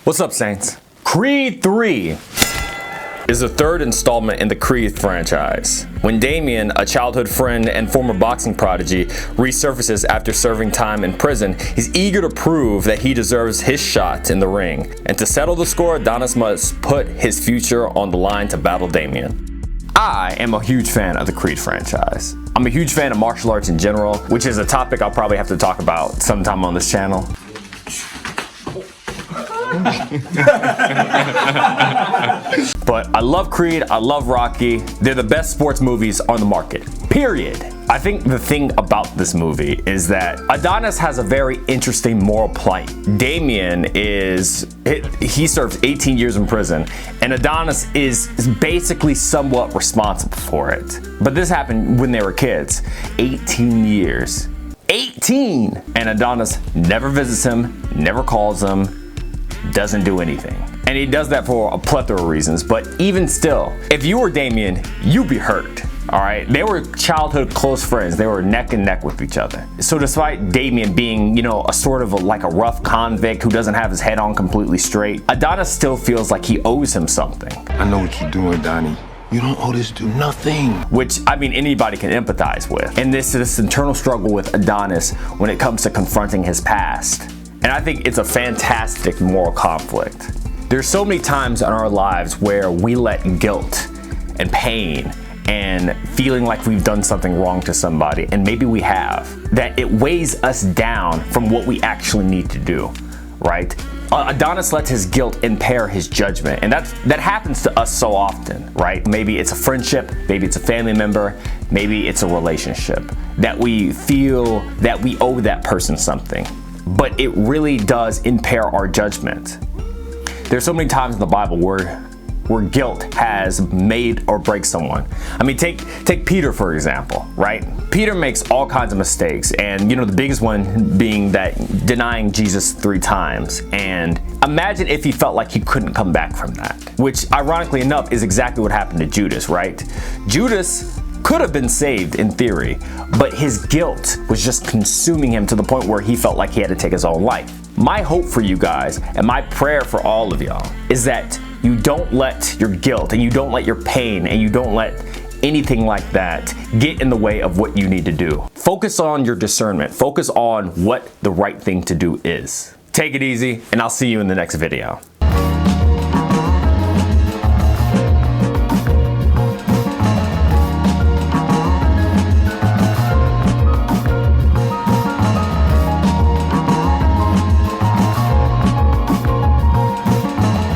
What's up, Saints? Creed 3 is the third installment in the Creed franchise. When Damien, a childhood friend and former boxing prodigy, resurfaces after serving time in prison, he's eager to prove that he deserves his shot in the ring. And to settle the score, Adonis must put his future on the line to battle Damien. I am a huge fan of the Creed franchise. I'm a huge fan of martial arts in general, which is a topic I'll probably have to talk about sometime on this channel. But I love Creed, I love Rocky. They're the best sports movies on the market, period. I think the thing about this movie is that Adonis has a very interesting moral plight. Damien he serves 18 years in prison, and Adonis is basically somewhat responsible for it. But this happened when they were kids. 18 years. 18! And Adonis never visits him, never calls him, doesn't do anything. And he does that for a plethora of reasons, but even still, if you were Damien, you'd be hurt, all right? They were childhood close friends. They were neck and neck with each other. So despite Damien being, a sort of like a rough convict who doesn't have his head on completely straight, Adonis still feels like he owes him something. I know what you're doing, Donnie. You don't owe this dude nothing. Which, anybody can empathize with. And this internal struggle with Adonis when it comes to confronting his past. And I think it's a fantastic moral conflict. There's so many times in our lives where we let guilt and pain and feeling like we've done something wrong to somebody, and maybe we have, that it weighs us down from what we actually need to do, right? Adonis lets his guilt impair his judgment, and that happens to us so often, right? Maybe it's a friendship, maybe it's a family member, maybe it's a relationship, that we feel that we owe that person something. But it really does impair our judgment. There's so many times in the Bible where guilt has made or break someone. Take Peter, for example, right? Peter makes all kinds of mistakes, and the biggest one being that denying Jesus 3 times. And imagine if he felt like he couldn't come back from that, which ironically enough is exactly what happened to Judas, right? Judas could have been saved in theory, but his guilt was just consuming him to the point where he felt like he had to take his own life. My hope for you guys, and my prayer for all of y'all, is that you don't let your guilt, and you don't let your pain, and you don't let anything like that get in the way of what you need to do. Focus on your discernment. Focus on what the right thing to do is. Take it easy, and I'll see you in the next video.